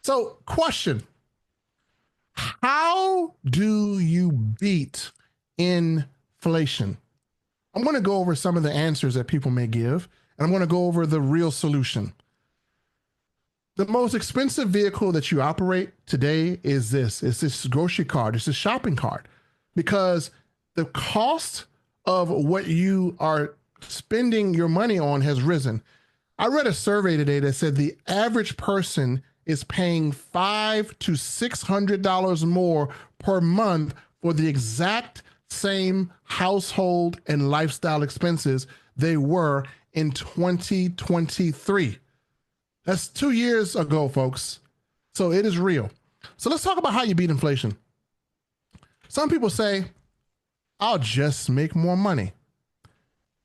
So, question: how do you beat inflation? I'm going to go over some of the answers that people may give, and I'm going to go over the real solution. The most expensive vehicle that you operate today is this. It's this grocery cart. It's this shopping cart, because the cost of what you are spending your money on has risen. I read a survey today that said the average person is paying $500 to $600 more per month for the exact same household and lifestyle expenses they were in 2023. That's 2 years ago, folks. So it is real. So let's talk about how you beat inflation. Some people say, I'll just make more money.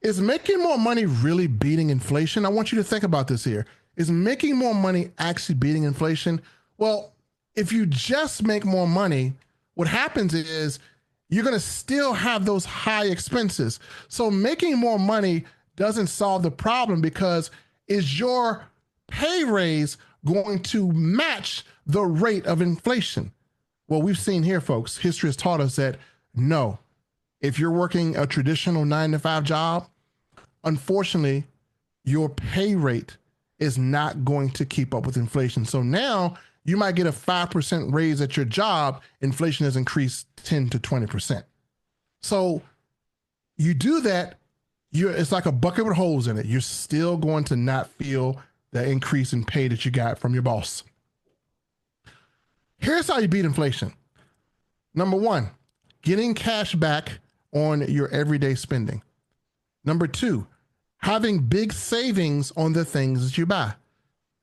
Is making more money really beating inflation? I want you to think about this here. Is making more money actually beating inflation? Well, if you just make more money, what happens is you're going to still have those high expenses. So making more money doesn't solve the problem, because is your pay raise going to match the rate of inflation? Well, we've seen here, folks, history has taught us that no. If you're working a traditional 9 to 5 job, unfortunately, your pay rate is not going to keep up with inflation. So now you might get a 5% raise at your job. Inflation has increased 10 to 20%. So you do that, it's like a bucket with holes in it. You're still going to not feel the increase in pay that you got from your boss. Here's how you beat inflation. Number one, getting cash back on your everyday spending. Number two, having big savings on the things that you buy.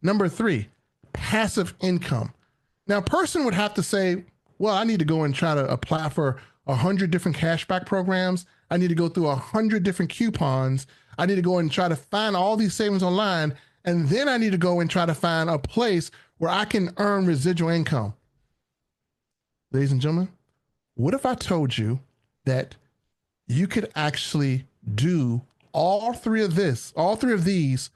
Number three, passive income. Now, a person would have to say, well, I need to go and try to apply for 100 different cashback programs. I need to go through 100 different coupons. I need to go and try to find all these savings online. And then I need to go and try to find a place where I can earn residual income. Ladies and gentlemen, what if I told you that you could actually do all three of these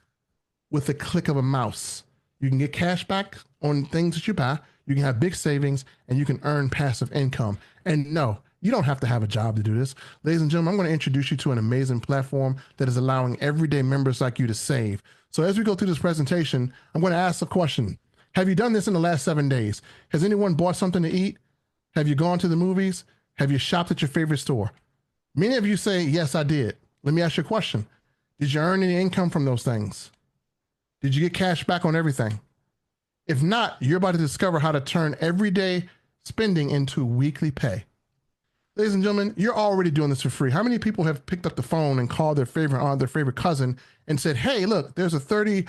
with the click of a mouse? You can get cash back on things that you buy, you can have big savings, and you can earn passive income. And no, you don't have to have a job to do this. Ladies and gentlemen, I'm going to introduce you to an amazing platform that is allowing everyday members like you to save. So as we go through this presentation, I'm going to ask a question. Have you done this in the last 7 days? Has anyone bought something to eat? Have you gone to the movies? Have you shopped at your favorite store? Many of you say, yes, I did. Let me ask you a question. Did you earn any income from those things? Did you get cash back on everything? If not, you're about to discover how to turn everyday spending into weekly pay. Ladies and gentlemen, you're already doing this for free. How many people have picked up the phone and called their favorite aunt, their favorite cousin, and said, hey, look, there's a 30%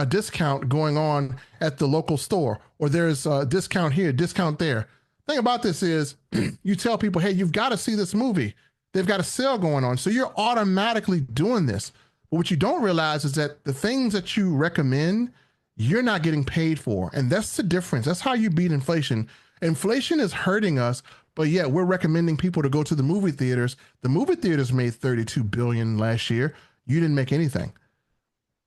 discount going on at the local store, or there's a discount here, discount there. Thing about this is you tell people, hey, you've got to see this movie. They've got a sale going on. So you're automatically doing this. But what you don't realize is that the things that you recommend, you're not getting paid for. And that's the difference. That's how you beat inflation. Inflation is hurting us, but yet we're recommending people to go to the movie theaters. The movie theaters made $32 billion last year. You didn't make anything.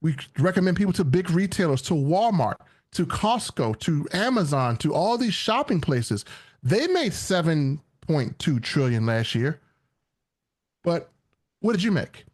We recommend people to big retailers, to Walmart, to Costco, to Amazon, to all these shopping places. They made $7.2 trillion last year. But what did you make?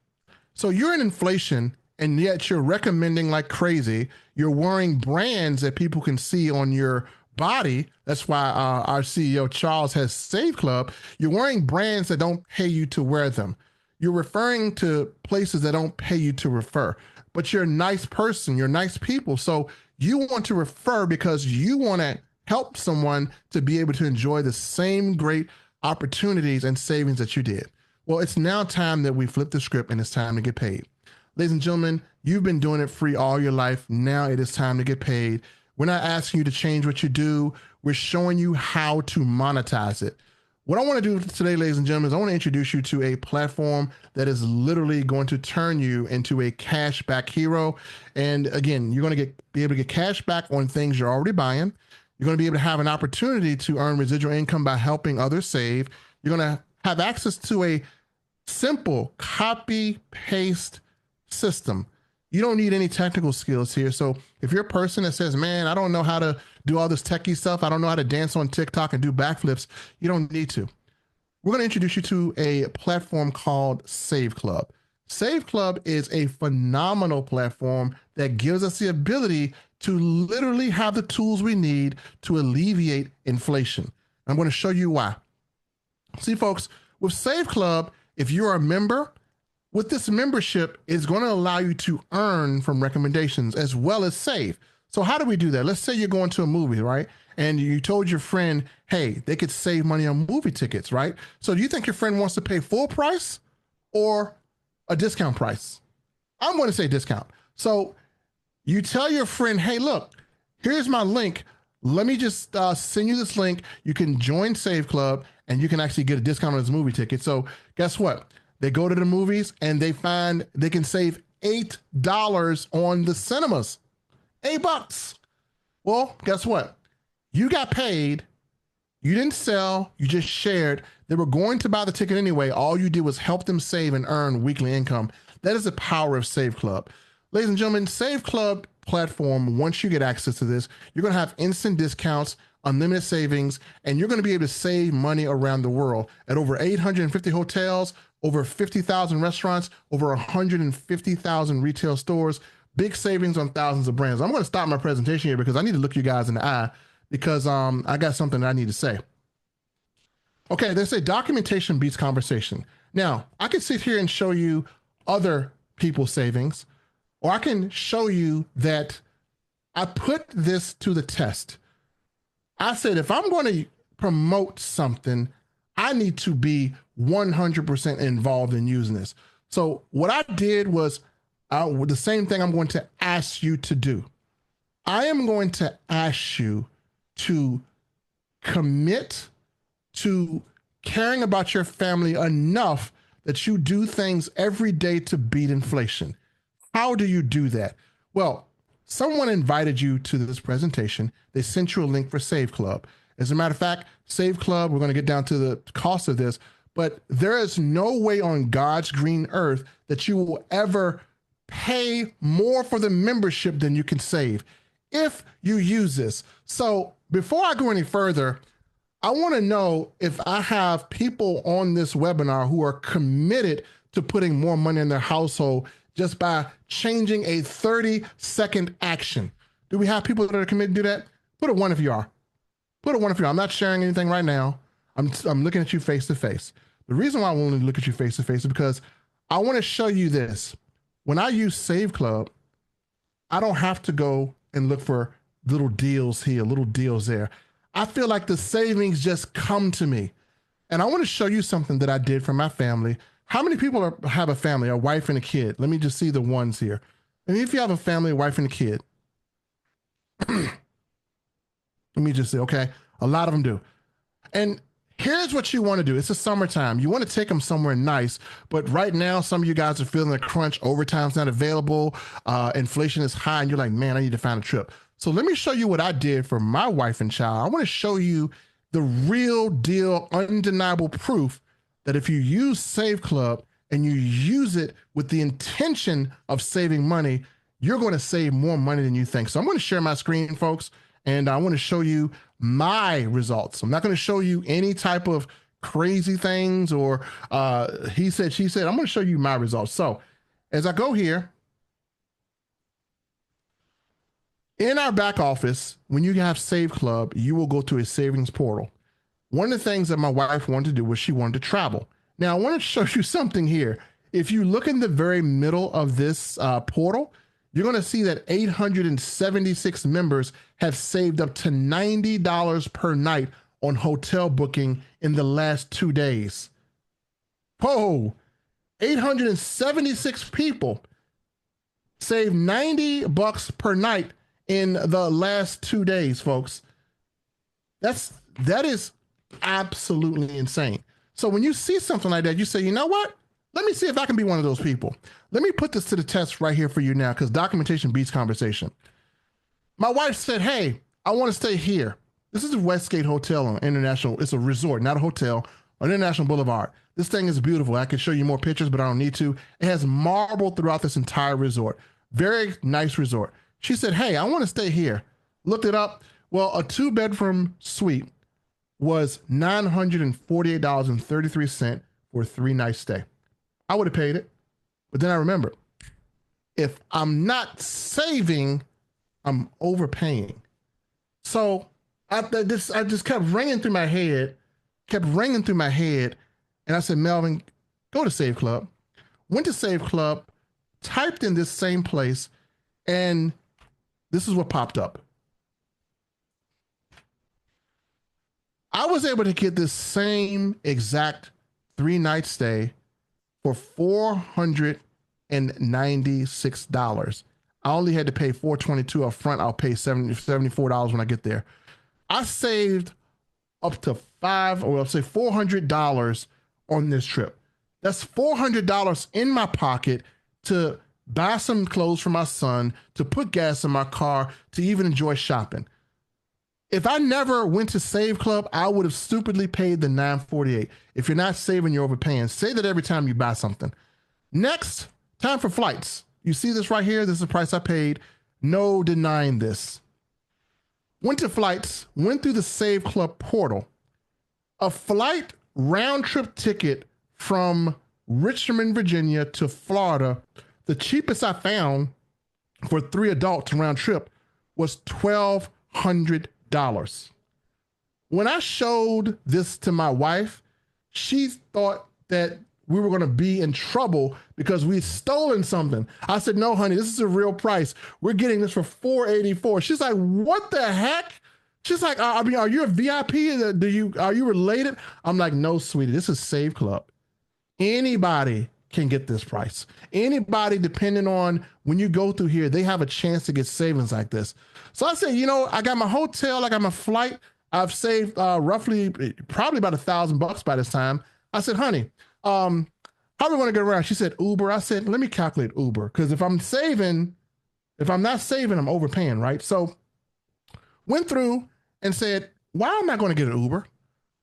So you're in inflation, and yet you're recommending like crazy. You're wearing brands that people can see on your body. That's why our CEO, Charles, has Save Club. You're wearing brands that don't pay you to wear them. You're referring to places that don't pay you to refer. But you're a nice person. You're nice people. So you want to refer because you want to help someone to be able to enjoy the same great opportunities and savings that you did. Well, it's now time that we flip the script, and it's time to get paid. Ladies and gentlemen, you've been doing it free all your life. Now it is time to get paid. We're not asking you to change what you do. We're showing you how to monetize it. What I want to do today, ladies and gentlemen, is I want to introduce you to a platform that is literally going to turn you into a cashback hero. And again, you're going to be able to get cash back on things you're already buying. You're going to be able to have an opportunity to earn residual income by helping others save. You're going to have access to a simple copy paste system. You don't need any technical skills here. So if you're a person that says, man, I don't know how to do all this techie stuff, I don't know how to dance on TikTok and do backflips, you don't need to. We're going to introduce you to a platform called Save Club. Save Club is a phenomenal platform that gives us the ability to literally have the tools we need to alleviate inflation. I'm going to show you why. See, folks, with Save Club, if you're a member, with this membership, it's going to allow you to earn from recommendations as well as save. So how do we do that? Let's say you're going to a movie, right? And you told your friend, hey, they could save money on movie tickets, right? So do you think your friend wants to pay full price or a discount price? I'm going to say discount. So you tell your friend, hey, look, here's my link. Let me just send you this link. You can join Save Club and you can actually get a discount on this movie ticket. So guess what? They go to the movies and they find they can save $8 on the cinemas. $8. Well, guess what? You got paid. You didn't sell. You just shared. They were going to buy the ticket anyway. All you did was help them save and earn weekly income. That is the power of Save Club. Ladies and gentlemen, Save Club platform, once you get access to this, you're going to have instant discounts, unlimited savings, and you're going to be able to save money around the world at over 850 hotels, over 50,000 restaurants, over 150,000 retail stores, big savings on thousands of brands. I'm going to stop my presentation here because I need to look you guys in the eye because I got something that I need to say. Okay, they say documentation beats conversation. Now, I can sit here and show you other people's savings, or I can show you that I put this to the test. I said, if I'm going to promote something, I need to be 100% involved in using this. So what I did was the same thing I'm going to ask you to do. I am going to ask you to commit to caring about your family enough that you do things every day to beat inflation. How do you do that? Well, someone invited you to this presentation. They sent you a link for Save Club. As a matter of fact, Save Club, we're going to get down to the cost of this, but there is no way on God's green earth that you will ever pay more for the membership than you can save if you use this. So before I go any further, I want to know if I have people on this webinar who are committed to putting more money in their household just by changing a 30-second action. Do we have people that are committed to do that? Put a one if you are. Put a one if you are. I'm not sharing anything right now. I'm looking at you face to face. The reason why I want to look at you face to face is because I want to show you this. When I use Save Club, I don't have to go and look for little deals here, little deals there. I feel like the savings just come to me. And I want to show you something that I did for my family. How many people have a family, a wife and a kid? Let me just see the ones here. And if you have a family, a wife and a kid, let me just say, okay, a lot of them do. And here's what you want to do. It's the summertime. You want to take them somewhere nice, but right now, some of you guys are feeling a crunch. Overtime's not available. Inflation is high, and you're like, man, I need to find a trip. So let me show you what I did for my wife and child. I want to show you the real deal, undeniable proof that if you use Save Club and you use it with the intention of saving money, you're going to save more money than you think. So I'm going to share my screen, folks, and I want to show you my results. I'm not going to show you any type of crazy things or he said, she said. I'm going to show you my results. So as I go here, in our back office, when you have Save Club, you will go to a savings portal. One of the things that my wife wanted to do was she wanted to travel. Now, I want to show you something here. If you look in the very middle of this portal, you're going to see that 876 members have saved up to $90 per night on hotel booking in the last 2 days. Whoa, 876 people saved $90 per night in the last 2 days, folks. That is absolutely insane. So when you see something like that, you say, you know what? Let me see if I can be one of those people. Let me put this to the test right here for you now, because documentation beats conversation. My wife said, hey, I want to stay here. This is the Westgate Hotel on International. It's a resort, not a hotel, on International Boulevard. This thing is beautiful. I can show you more pictures, but I don't need to. It has marble throughout this entire resort. Very nice resort. She said, hey, I want to stay here. Looked it up. Well, a 2-bedroom suite was $948.33 for a 3-night stay. I would have paid it. But then I remembered, if I'm not saving, I'm overpaying. So I just kept ringing through my head, and I said, Melvin, go to Save Club. Went to Save Club, typed in this same place, and this is what popped up. I was able to get this same exact 3-night stay for $496. I only had to pay $422 up front. I'll pay $74 when I get there. I saved up to $400 on this trip. That's $400 in my pocket to buy some clothes for my son, to put gas in my car, to even enjoy shopping. If I never went to Save Club, I would have stupidly paid the $948. If you're not saving, you're overpaying. Say that every time you buy something. Next, time for flights. You see this right here? This is the price I paid. No denying this. Went to flights, went through the Save Club portal. A flight round trip ticket from Richmond, Virginia to Florida, the cheapest I found for 3 adults round trip was $1,200. When I showed this to my wife, she thought that we were going to be in trouble because we'd stolen something. I said, no, honey, this is a real price. We're getting this for $484. She's like, what the heck? She's like, I mean, are you a VIP? Are you related? I'm like, no, sweetie, this is Save Club. Anybody can get this price. Anybody, depending on when you go through here, they have a chance to get savings like this. So I said, I got my hotel, I got my flight. I've saved probably about $1,000 by this time. I said, honey, how do we want to get around? She said, Uber. I said, let me calculate Uber. Because if I'm not saving, I'm overpaying, right? So went through and said, why am I going to get an Uber?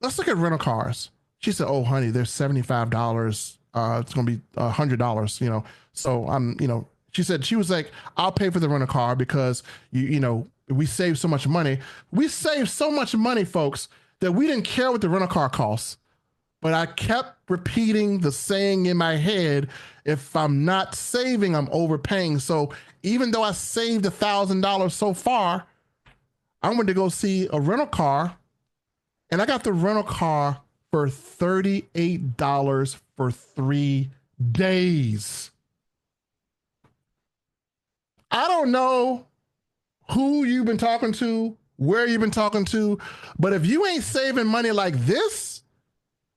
Let's look at rental cars. She said, oh, honey, there's $75. It's going to be $100, So she was like, I'll pay for the rental car because we save so much money. We saved so much money, folks, that we didn't care what the rental car costs. But I kept repeating the saying in my head, if I'm not saving, I'm overpaying. So even though I saved $1,000 so far, I went to go see a rental car, and I got the rental car for $38 for 3 days. I don't know who you've been talking to, where you've been talking to, but if you ain't saving money like this,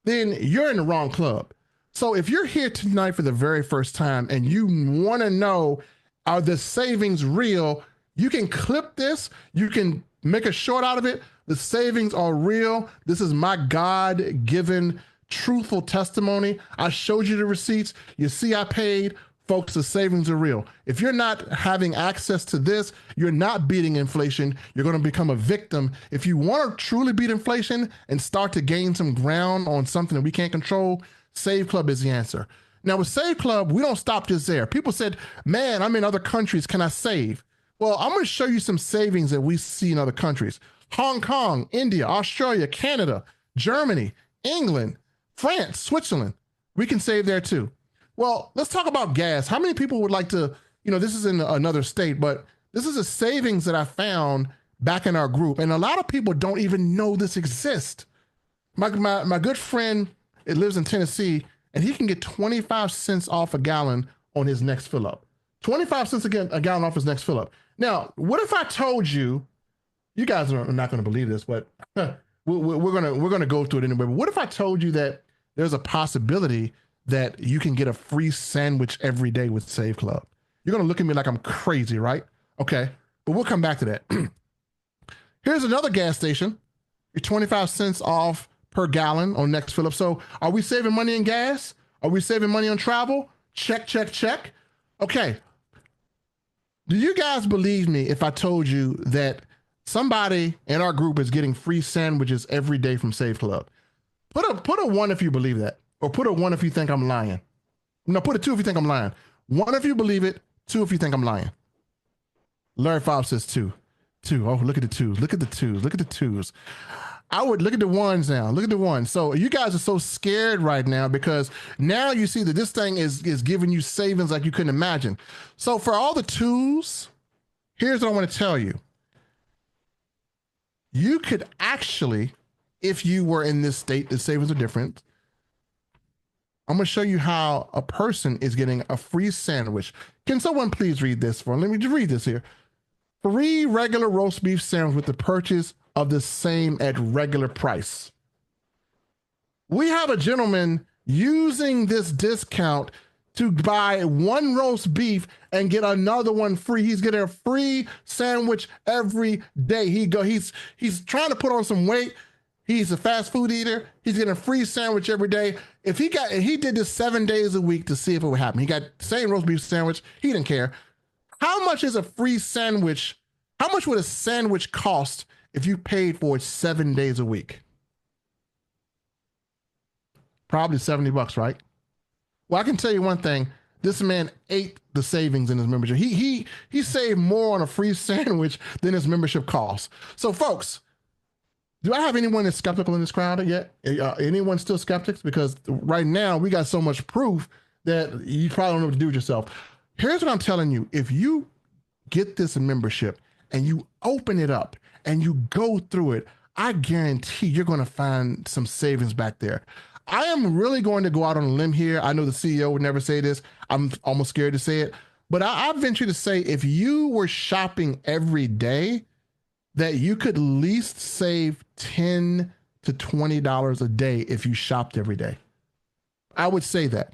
then you're in the wrong club. So if you're here tonight for the very first time and you want to know, are the savings real? You can clip this. You can make a short out of it. The savings are real. This is my God-given truthful testimony. I showed you the receipts. You see I paid. Folks, the savings are real. If you're not having access to this, you're not beating inflation. You're going to become a victim. If you want to truly beat inflation and start to gain some ground on something that we can't control, Save Club is the answer. Now with Save Club, we don't stop just there. People said, man, I'm in other countries. Can I save? Well, I'm going to show you some savings that we see in other countries. Hong Kong, India, Australia, Canada, Germany, England, France, Switzerland. We can save there too. Well, let's talk about gas. How many people would like to, this is in another state, but this is a savings that I found back in our group. And a lot of people don't even know this exists. My good friend, it lives in Tennessee, and he can get 25 cents off a gallon on his next fill up. 25 cents a gallon off his next fill up. Now, what if I told you, you guys are not going to believe this, but we're going to go through it anyway. But what if I told you that there's a possibility that you can get a free sandwich every day with Save Club? You're going to look at me like I'm crazy, right? Okay, but we'll come back to that. Here's another gas station. You're 25 cents off per gallon on next fill up. So are we saving money in gas? Are we saving money on travel? Check, check, check. Okay. Do you guys believe me if I told you that somebody in our group is getting free sandwiches every day from Save Club? Put a 1 if you believe that. Or put a 1 if you think I'm lying. No, put a 2 if you think I'm lying. 1 if you believe it, Two if you think I'm lying. Larry Fobb says two. Two. Oh, look at the twos. Look at the twos. Look at the twos. I would look at the ones now. Look at the ones. So you guys are so scared right now because now you see that this thing is giving you savings like you couldn't imagine. So for all the twos, here's what I want to tell you. You could actually, if you were in this state, the savings are different. I'm going to show you how a person is getting a free sandwich. Can someone please read this for me? Let me just read this here. 3 regular roast beef sandwich with the purchase of the same at regular price. We have a gentleman using this discount to buy 1 roast beef and get another one free. He's getting a free sandwich every day. He's trying to put on some weight. He's a fast food eater. He's getting a free sandwich every day. If he did this 7 days a week to see if it would happen. He got the same roast beef sandwich. He didn't care. How much is a free sandwich? How much would a sandwich cost if you paid for it 7 days a week? Probably $70, right? Well, I can tell you one thing. This man ate the savings in his membership. He saved more on a free sandwich than his membership costs. So, folks, do I have anyone that's skeptical in this crowd yet? Anyone still skeptics? Because right now we got so much proof that you probably don't know what to do with yourself. Here's what I'm telling you. If you get this membership and you open it up and you go through it, I guarantee you're going to find some savings back there. I am really going to go out on a limb here. I know the CEO would never say this. I'm almost scared to say it. But I venture to say if you were shopping every day, that you could at least save $10 to $20 a day if you shopped every day. I would say that.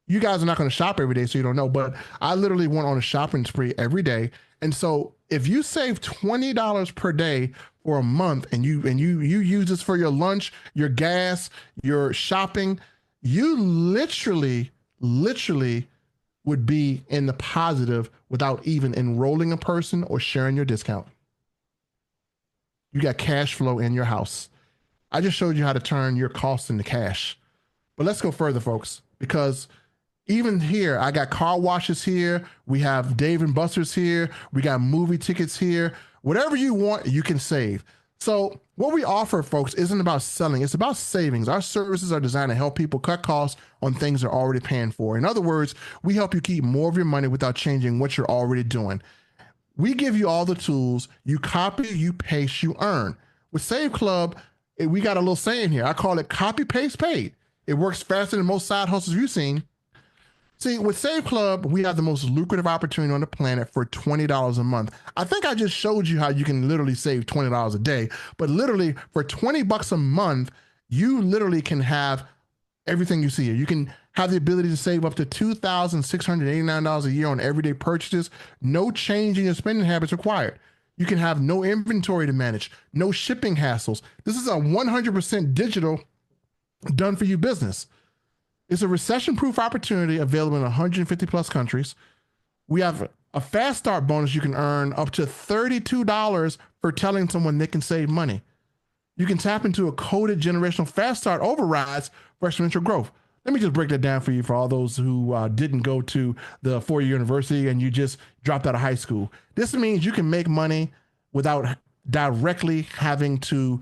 You guys are not going to shop every day, so you don't know, but I literally went on a shopping spree every day. And so if you save $20 per day for a month and you use this for your lunch, your gas, your shopping, you literally would be in the positive without even enrolling a person or sharing your discount. You got cash flow in your house. I just showed you how to turn your costs into cash. But let's go further, folks, because even here, I got car washes here. We have Dave and Buster's here. We got movie tickets here. Whatever you want, you can save. So what we offer, folks, isn't about selling. It's about savings. Our services are designed to help people cut costs on things they're already paying for. In other words, we help you keep more of your money without changing what you're already doing. We give you all the tools. You copy, you paste, you earn. With Save Club, we got a little saying here. I call it copy, paste, paid. It works faster than most side hustles you've seen. See, with Save Club, we have the most lucrative opportunity on the planet for $20 a month. I think I just showed you how you can literally save $20 a day, but literally for $20 a month, you literally can have everything you see here. You can have the ability to save up to $2,689 a year on everyday purchases. No change in your spending habits required. You can have no inventory to manage, no shipping hassles. This is a 100% digital done for you business. It's a recession-proof opportunity available in 150 plus countries. We have a fast start bonus you can earn up to $32 for telling someone they can save money. You can tap into a coded generational fast start overrides for exponential growth. Let me just break that down for you for all those who didn't go to the 4-year university and you just dropped out of high school. This means you can make money without directly having to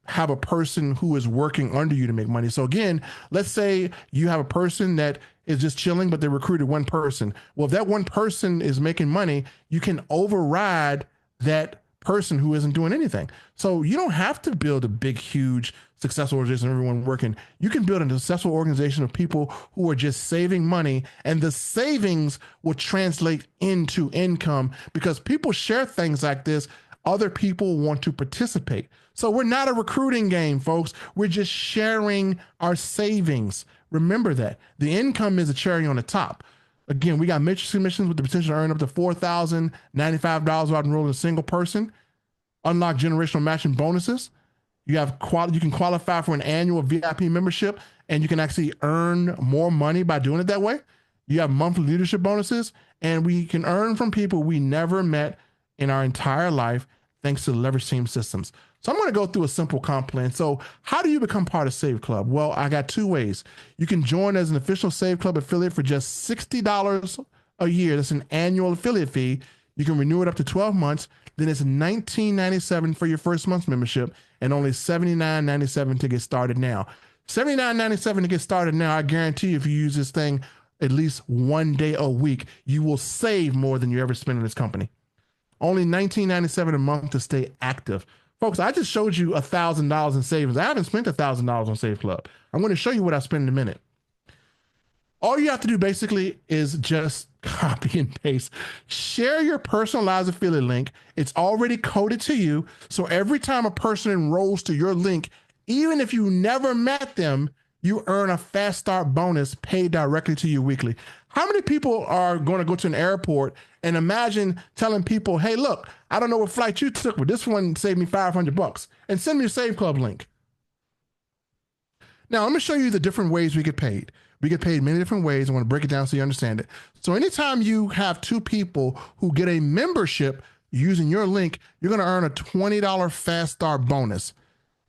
have a person who is working under you to make money. So again, let's say you have a person that is just chilling, but they recruited one person. Well, if that one person is making money, you can override that person who isn't doing anything. So you don't have to build a big, huge, successful organization, everyone working. You can build a successful organization of people who are just saving money, and the savings will translate into income because people share things like this. Other people want to participate. So we're not a recruiting game, folks. We're just sharing our savings. Remember that. The income is a cherry on the top. Again, we got matrix commissions with the potential to earn up to $4,095 without enrolling a single person. Unlock generational matching bonuses. You can qualify for an annual VIP membership, and you can actually earn more money by doing it that way. You have monthly leadership bonuses, and we can earn from people we never met in our entire life thanks to the Leverage Team systems. So I'm going to go through a simple comp plan. So how do you become part of Save Club? Well, I got 2 ways. You can join as an official Save Club affiliate for just $60 a year. That's an annual affiliate fee. You can renew it up to 12 months. Then it's $19.97 for your first month's membership and only $79.97 to get started now. $79.97 to get started now. I guarantee you, if you use this thing at least one day a week, you will save more than you ever spend in this company. Only $19.97 a month to stay active. Folks, I just showed you $1,000 in savings. I haven't spent $1,000 on Save Club. I'm going to show you what I spend in a minute. All you have to do basically is just copy and paste. Share your personalized affiliate link. It's already coded to you. So every time a person enrolls to your link, even if you never met them, you earn a fast start bonus paid directly to you weekly. How many people are going to go to an airport and imagine telling people, hey, look, I don't know what flight you took, but this one saved me $500 and send me your Save Club link. Now, I'm going to show you the different ways we get paid. We get paid many different ways. I want to break it down so you understand it. So anytime you have two people who get a membership using your link, you're going to earn a $20 fast start bonus.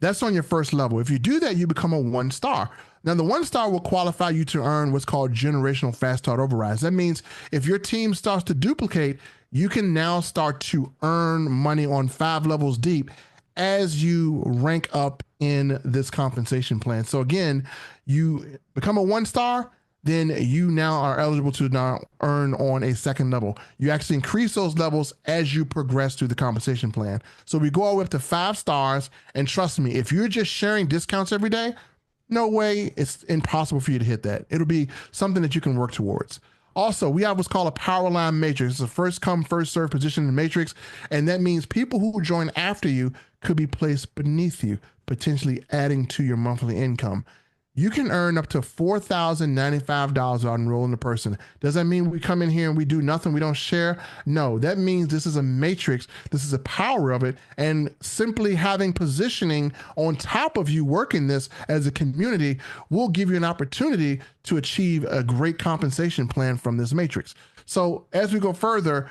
That's on your first level. If you do that, you become a 1-star. Now, the 1-star will qualify you to earn what's called generational fast start overrides. That means if your team starts to duplicate, you can now start to earn money on 5 levels deep as you rank up in this compensation plan. So again, you become a 1-star, then you now are eligible to now earn on a second level. You actually increase those levels as you progress through the compensation plan. So we go all the way up to 5 stars, and trust me, if you're just sharing discounts every day, no way, it's impossible for you to hit that. It'll be something that you can work towards. Also, we have what's called a power line matrix. It's a first come, first served position in the matrix. And that means people who join after you could be placed beneath you, potentially adding to your monthly income. You can earn up to $4,095 on enrolling a person. Does that mean we come in here and we do nothing, we don't share? No, that means this is a matrix. This is the power of it. And simply having positioning on top of you working this as a community will give you an opportunity to achieve a great compensation plan from this matrix. So as we go further,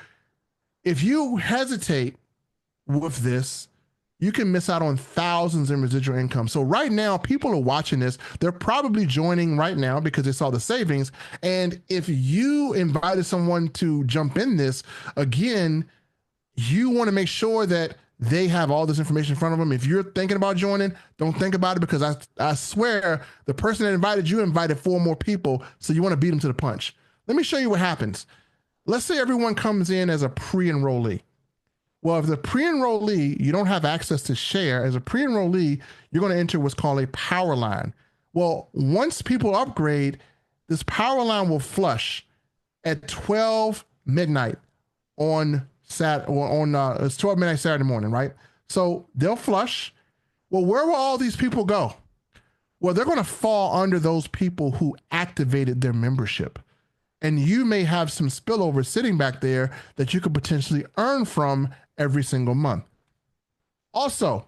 if you hesitate with this, you can miss out on thousands in residual income. So right now, people are watching this. They're probably joining right now because they saw the savings. And if you invited someone to jump in this, again, you want to make sure that they have all this information in front of them. If you're thinking about joining, don't think about it, because I swear the person that invited you invited 4 more people. So you want to beat them to the punch. Let me show you what happens. Let's say everyone comes in as a pre-enrollee. Well, if the pre-enrollee, you don't have access to share, as a pre-enrollee, you're going to enter what's called a power line. Well, once people upgrade, this power line will flush at 12 midnight on it's 12 midnight Saturday morning, right? So they'll flush. Well, where will all these people go? Well, they're going to fall under those people who activated their membership. And you may have some spillover sitting back there that you could potentially earn from every single month. Also,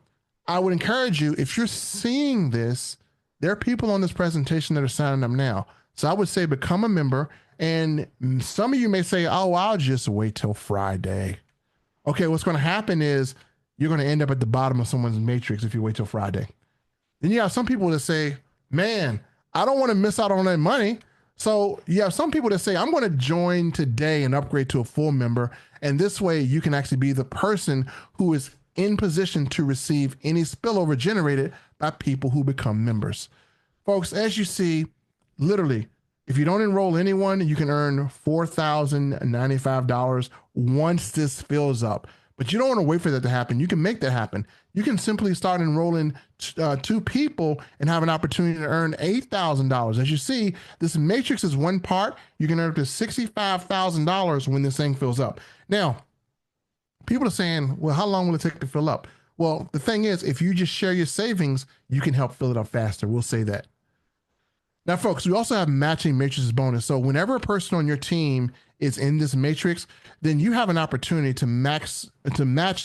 I would encourage you, if you're seeing this, there are people on this presentation that are signing up now. So I would say become a member. And some of you may say, oh, I'll just wait till Friday. Okay, what's going to happen is you're going to end up at the bottom of someone's matrix if you wait till Friday. Then you have some people that say, man, I don't want to miss out on that money. So you have some people that say, I'm going to join today and upgrade to a full member. And this way you can actually be the person who is in position to receive any spillover generated by people who become members. Folks, as you see, literally, if you don't enroll anyone, you can earn $4,095 once this fills up. But you don't want to wait for that to happen. You can make that happen. You can simply start enrolling 2 people and have an opportunity to earn $8,000. As you see, this matrix is one part. You can earn up to $65,000 when this thing fills up. Now, people are saying, well, how long will it take to fill up? Well, the thing is, if you just share your savings, you can help fill it up faster. We'll say that. Now, folks, we also have matching matrices bonus. So whenever a person on your team is in this matrix, then you have an opportunity to match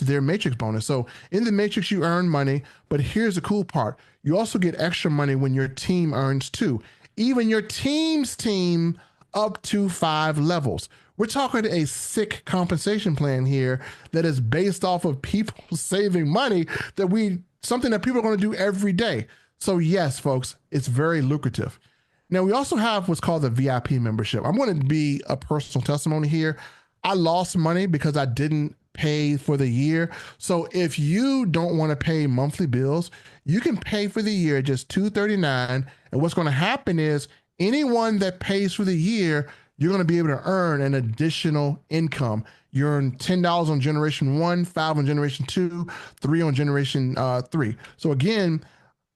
their matrix bonus. So in the matrix, you earn money, but here's the cool part. You also get extra money when your team earns too. Even your team's team up to 5 levels. We're talking a sick compensation plan here that is based off of people saving money, something that people are going to do every day. So yes, folks, it's very lucrative. Now, we also have what's called the VIP membership. I'm going to be a personal testimony here. I lost money because I didn't pay for the year. So if you don't want to pay monthly bills, you can pay for the year just $239. And what's going to happen is anyone that pays for the year, you're going to be able to earn an additional income. You earn $10 on generation 1, 5 on generation 2, 3 on generation 3. So again,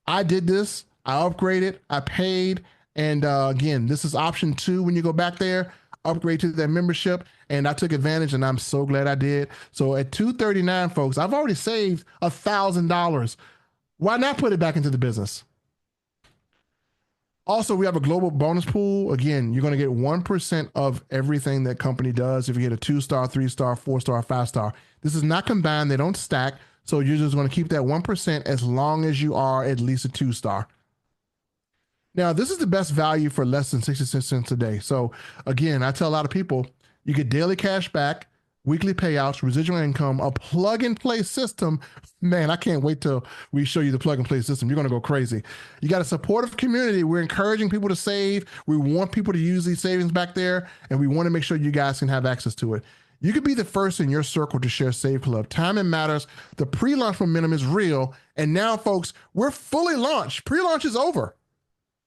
I did this, I upgraded, I paid. And again, this is option 2 when you go back there, upgrade to that membership. And I took advantage, and I'm so glad I did. So at $239, folks, I've already saved $1,000. Why not put it back into the business? Also, we have a global bonus pool. Again, you're going to get 1% of everything that company does if you get a 2-star, 3-star, 4-star, 5-star. This is not combined. They don't stack. So you're just going to keep that 1% as long as you are at least a 2-star. Now, this is the best value for less than 66 cents a day. So again, I tell a lot of people, you get daily cash back, weekly payouts, residual income, a plug and play system. Man, I can't wait till we show you the plug and play system. You're going to go crazy. You got a supportive community. We're encouraging people to save. We want people to use these savings back there, and we want to make sure you guys can have access to it. You could be the first in your circle to share Save Club. Timing matters. The pre-launch momentum is real. And now, folks, we're fully launched. Pre-launch is over,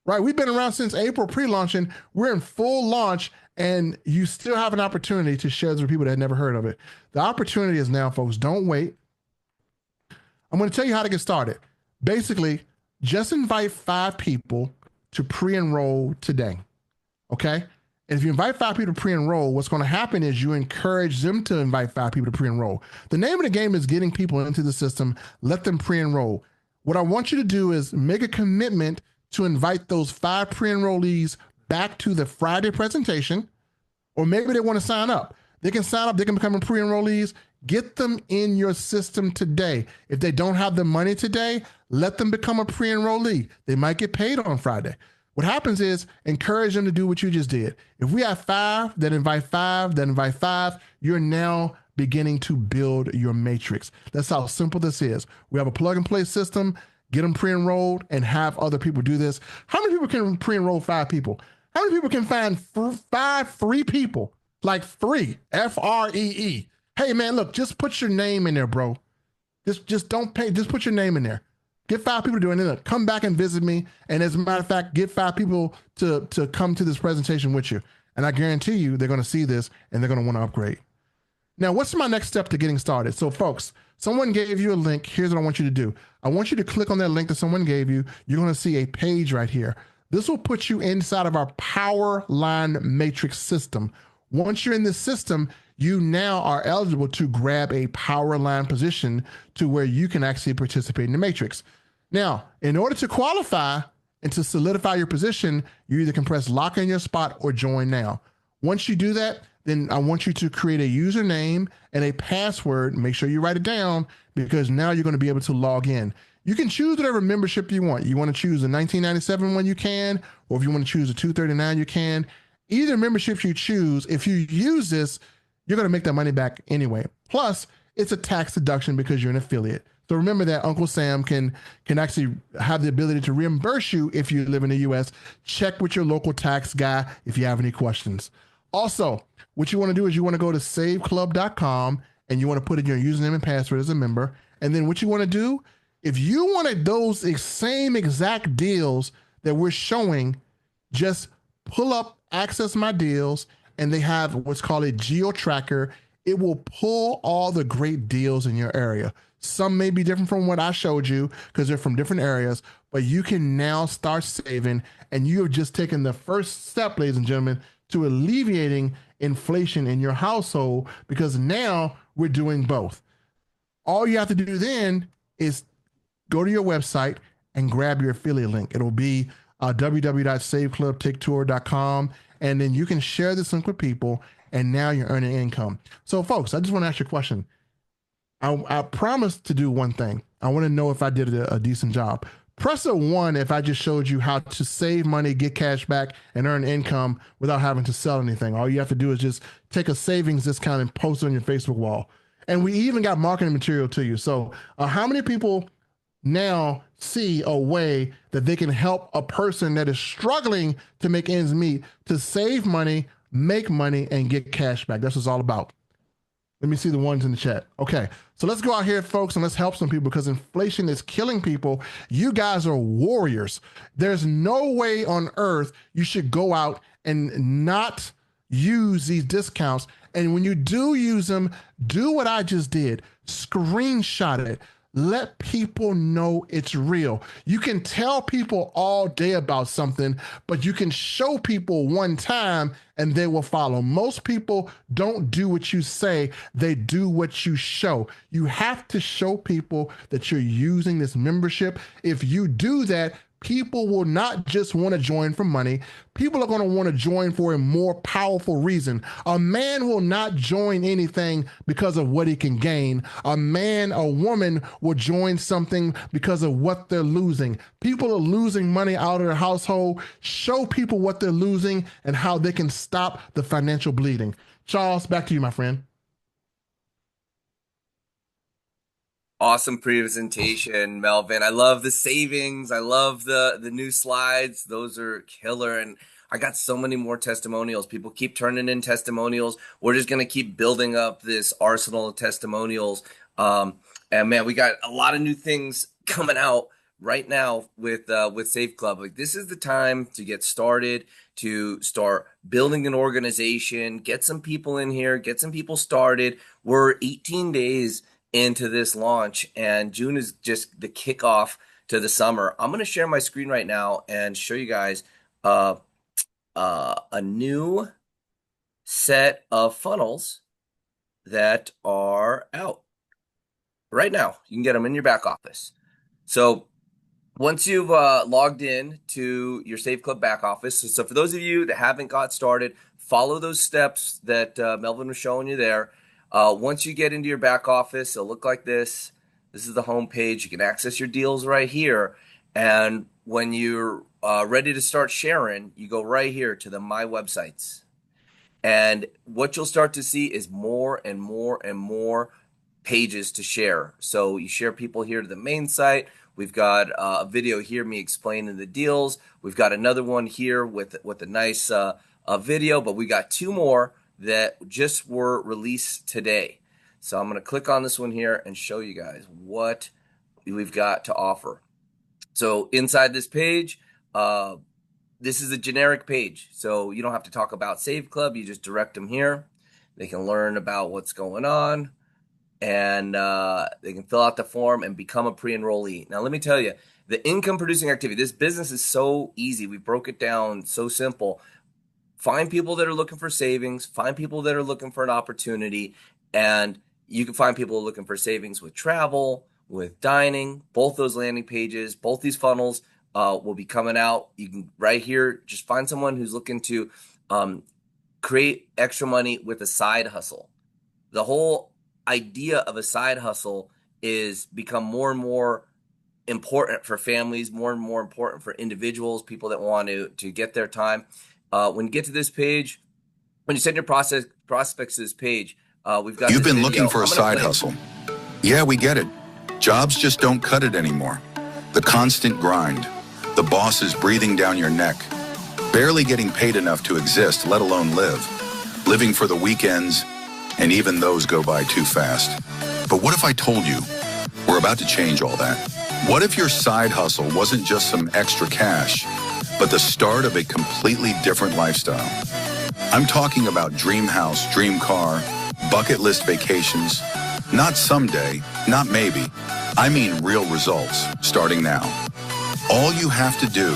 right? We've been around since April pre-launching. We're in full launch. And you still have an opportunity to share this with people that had never heard of it. The opportunity is now, folks. Don't wait. I'm going to tell you how to get started. Basically, just invite 5 people to pre-enroll today, okay? And if you invite 5 people to pre-enroll, what's going to happen is you encourage them to invite 5 people to pre-enroll. The name of the game is getting people into the system. Let them pre-enroll. What I want you to do is make a commitment to invite those 5 pre-enrollees back to the Friday presentation, or maybe they want to sign up. They can sign up, they can become pre-enrollees. Get them in your system today. If they don't have the money today, let them become a pre-enrollee. They might get paid on Friday. What happens is encourage them to do what you just did. If we have 5 that invite 5, that invite 5, you're now beginning to build your matrix. That's how simple this is. We have a plug and play system. Get them pre-enrolled and have other people do this. How many people can pre-enroll 5 people? How many people can find 5 free people? Like 3, F-R-E-E. Hey man, look, just put your name in there, bro. Just don't pay, just put your name in there. Get 5 people to do it. And then come back and visit me. And as a matter of fact, get 5 people to come to this presentation with you. And I guarantee you, they're going to see this and they're going to want to upgrade. Now, what's my next step to getting started? So folks, someone gave you a link. Here's what I want you to do. I want you to click on that link that someone gave you. You're going to see a page right here. This will put you inside of our Power Line Matrix system. Once you're in this system, you now are eligible to grab a Power Line position to where you can actually participate in the Matrix. Now, in order to qualify and to solidify your position, you either can press lock in your spot or join now. Once you do that, then I want you to create a username and a password. Make sure you write it down because now you're going to be able to log in. You can choose whatever membership you want. You want to choose the $19.97 one, you can, or if you want to choose the $239, you can. Either membership you choose, if you use this, you're going to make that money back anyway. Plus, it's a tax deduction because you're an affiliate. So remember that Uncle Sam can actually have the ability to reimburse you if you live in the U.S. Check with your local tax guy if you have any questions. Also, what you want to do is you want to go to saveclub.com and you want to put in your username and password as a member. And then what you want to do, if you wanted those same exact deals that we're showing, just pull up Access My Deals, and they have what's called a geo tracker. It will pull all the great deals in your area. Some may be different from what I showed you because they're from different areas, but you can now start saving, and you have just taken the first step, ladies and gentlemen, to alleviating inflation in your household because now we're doing both. All you have to do then is go to your website and grab your affiliate link. It'll be www.saveclubtaketour.com, and then you can share this link with people, and now you're earning income. So folks, I just want to ask you a question. I promised to do one thing. I want to know if I did a decent job. Press a 1 if I just showed you how to save money, get cash back, and earn income without having to sell anything. All you have to do is just take a savings discount and post it on your Facebook wall. And we even got marketing material to you. So how many people now see a way that they can help a person that is struggling to make ends meet to save money, make money, and get cash back. That's what it's all about. Let me see the ones in the chat. Okay, so let's go out here, folks, and let's help some people because inflation is killing people. You guys are warriors. There's no way on earth you should go out and not use these discounts. And when you do use them, do what I just did. Screenshot it. Let people know it's real. You can tell people all day about something, but you can show people one time and they will follow. Most people don't do what you say, they do what you show. You have to show people that you're using this membership. If you do that, people will not just want to join for money. People are going to want to join for a more powerful reason. A man will not join anything because of what he can gain. A man, a woman will join something because of what they're losing. People are losing money out of their household. Show people what they're losing and how they can stop the financial bleeding. Charles, back to you, my friend. Awesome presentation, Melvin. I love the savings. I love the new slides. Those are killer. And I got so many more testimonials. People keep turning in testimonials. We're just going to keep building up this arsenal of testimonials. And man, we got a lot of new things coming out right now with Save Club. Like, this is the time to get started, to start building an organization, get some people in here, get some people started. We're 18 days into this launch, and June is just the kickoff to the summer. I'm going to share my screen right now and show you guys a new set of funnels that are out right now. You can get them in your back office. So once you've logged in to your Save Club back office, so for those of you that haven't got started, follow those steps that Melvin was showing you there. Once you get into your back office, it'll look like this. This is the home page. You can access your deals right here. And when you're ready to start sharing, you go right here to the My Websites. And what you'll start to see is more and more and more pages to share. So you share people here to the main site. We've got a video here, me explaining the deals. We've got another one here with a nice video, but we got two more that just were released today. So I'm going to click on this one here and show you guys what we've got to offer. So inside this page, this is a generic page. So you don't have to talk about Save Club. You just direct them here. They can learn about what's going on, and they can fill out the form and become a pre-enrollee. Now, let me tell you, the income producing activity, this business is so easy. We broke it down so simple. Find people that are looking for savings, find people that are looking for an opportunity, and you can find people looking for savings with travel, with dining. Both those landing pages, both these funnels will be coming out. You can right here, just find someone who's looking to create extra money with a side hustle. The whole idea of a side hustle is become more and more important for families, more and more important for individuals, people that want to get their time. When you get to this page, when you send your prospects to this page, we've got. You've been looking for a side hustle. Yeah, we get it. Jobs just don't cut it anymore. The constant grind, the bosses breathing down your neck, barely getting paid enough to exist, let alone live, living for the weekends, and even those go by too fast. But what if I told you we're about to change all that? What if your side hustle wasn't just some extra cash, but the start of a completely different lifestyle? I'm talking about dream house, dream car, bucket list vacations. Not someday, not maybe. I mean real results, starting now. All you have to do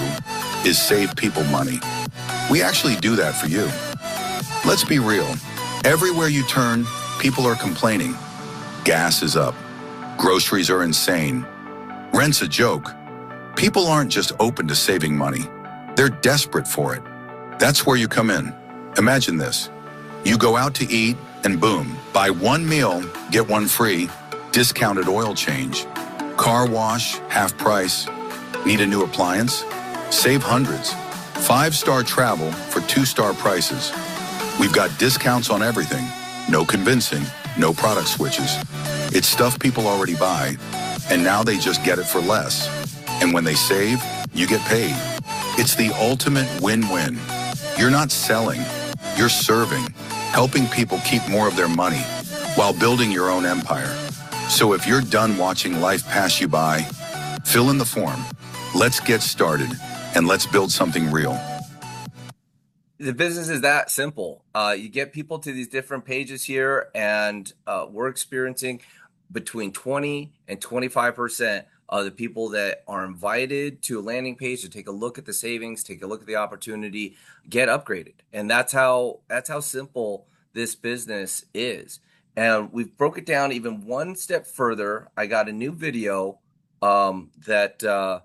is save people money. We actually do that for you. Let's be real. Everywhere you turn, people are complaining. Gas is up. Groceries are insane. Rent's a joke. People aren't just open to saving money. They're desperate for it. That's where you come in. Imagine this. You go out to eat and boom, buy one meal, get one free, discounted oil change. Car wash, half price. Need a new appliance? Save hundreds. 5-star travel for 2-star prices. We've got discounts on everything. No convincing, no product switches. It's stuff people already buy, And now they just get it for less. And when they save, you get paid. It's the ultimate win-win. You're not selling, you're serving, helping people keep more of their money while building your own empire. So if you're done watching life pass you by, fill in the form. Let's get started and let's build something real. The business is that simple. You get people to these different pages here, and we're experiencing between 20 and 25% of the people that are invited to a landing page to take a look at the savings, take a look at the opportunity, get upgraded. And that's how simple this business is. And we've broke it down even one step further. I got a new video that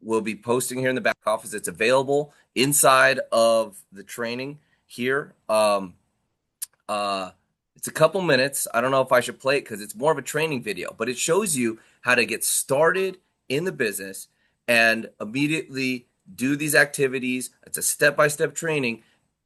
we'll be posting here in the back office. It's available inside of the training here. It's a couple minutes. I don't know if I should play it because it's more of a training video, but it shows you how to get started in the business and immediately do these activities. It's a step-by-step training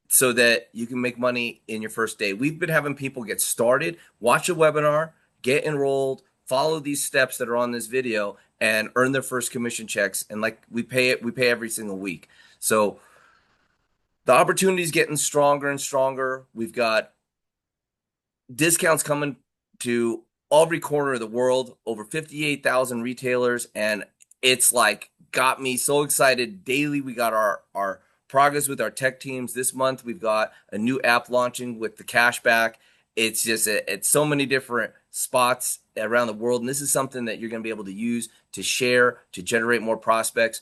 so that you can make money in your first day. We've been having people get started, watch a webinar, get enrolled, follow these steps that are on this video, and earn their first commission checks. And like we pay every single week. So the opportunity is getting stronger and stronger. We've got discounts coming to every corner of the world, over 58,000 retailers, and it's like got me so excited. Daily we got our progress with our tech teams. This month we've got a new app launching with the cashback. It's just it's so many different spots around the world, and this is something that you're going to be able to use to share, to generate more prospects.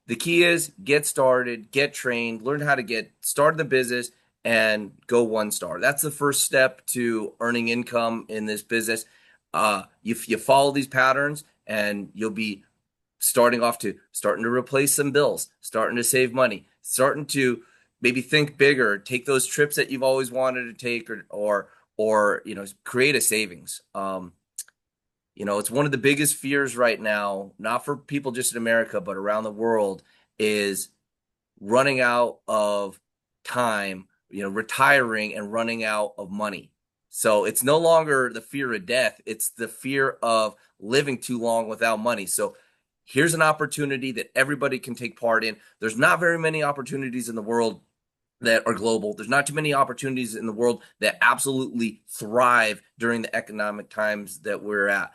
The key is get started, get trained, learn how to get started in the business, and go 1-star. That's the first step to earning income in this business. You follow these patterns, and you'll be starting to replace some bills, starting to save money, starting to maybe think bigger, take those trips that you've always wanted to take, or create a savings. It's one of the biggest fears right now, not for people just in America, but around the world, is running out of time, retiring and running out of money. So it's no longer the fear of death. It's the fear of living too long without money. So here's an opportunity that everybody can take part in. There's not very many opportunities in the world that are global. There's not too many opportunities in the world that absolutely thrive during the economic times that we're at.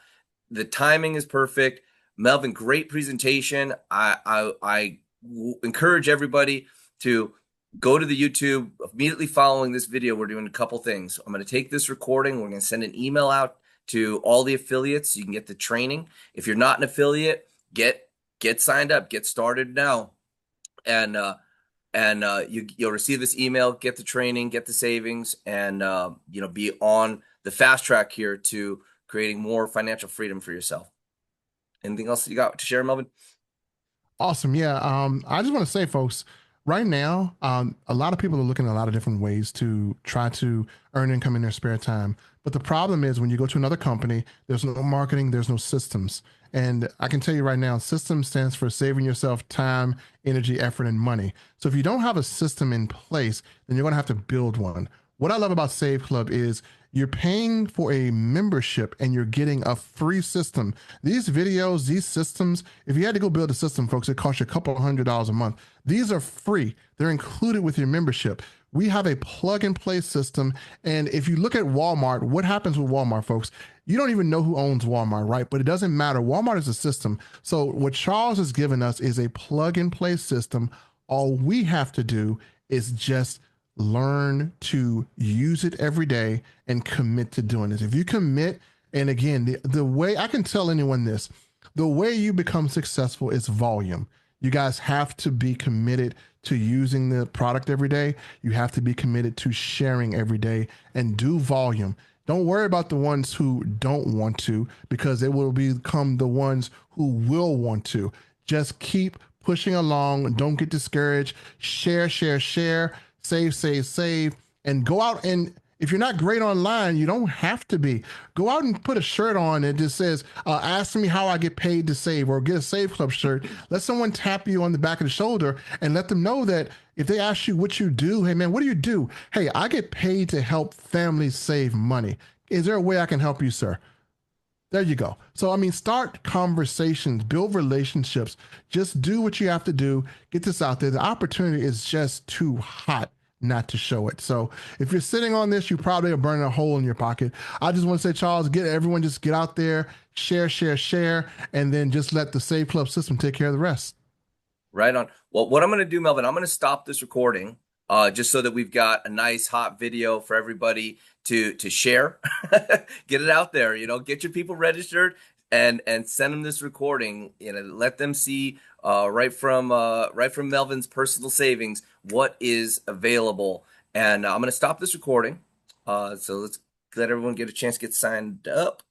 The timing is perfect. Melvin, great presentation. I encourage everybody to go to the YouTube immediately following this video. We're doing a couple things. I'm going to take this recording. We're going to send an email out to all the affiliates. You can get the training. If you're not an affiliate, get signed up, get started now. And you'll receive this email, get the training, get the savings, and be on the fast track here to creating more financial freedom for yourself. Anything else you got to share, Melvin? Awesome. Yeah. I just want to say, folks, right now, a lot of people are looking at a lot of different ways to try to earn income in their spare time. But the problem is when you go to another company, there's no marketing, there's no systems. And I can tell you right now, system stands for saving yourself time, energy, effort, and money. So if you don't have a system in place, then you're going to have to build one. What I love about Save Club is you're paying for a membership and you're getting a free system. These videos, these systems, if you had to go build a system, folks, it costs you a couple $100 a month. These are free. They're included with your membership. We have a plug and play system. And if you look at Walmart, what happens with Walmart, folks? You don't even know who owns Walmart, right? But it doesn't matter. Walmart is a system. So what Charles has given us is a plug and play system. All we have to do is just learn to use it every day and commit to doing this. If you commit, and again, the way I can tell anyone this, the way you become successful is volume. You guys have to be committed to using the product every day. You have to be committed to sharing every day and do volume. Don't worry about the ones who don't want to, because they will become the ones who will want to. Just keep pushing along. Don't get discouraged. Share, share, share. Save, save, save, and go out. And if you're not great online, you don't have to be. Go out and put a shirt on that just says, ask me how I get paid to save, or get a Save Club shirt. Let someone tap you on the back of the shoulder and let them know that if they ask you what you do, hey man, what do you do? Hey, I get paid to help families save money. Is there a way I can help you, sir? There you go. So, I mean, start conversations, build relationships. Just do what you have to do. Get this out there. The opportunity is just too hot not to show it. So, if you're sitting on this, you probably are burning a hole in your pocket. I just want to say, Charles, just get out there, share, and then just let the Save Club system take care of the rest. Right on. Well, what I'm going to do, Melvin, I'm going to stop this recording just so that we've got a nice hot video for everybody to share. Get it out there, get your people registered and send them this recording, let them see right from Melvin's personal savings what is available. And I'm going to stop this recording. So let's let everyone get a chance to get signed up.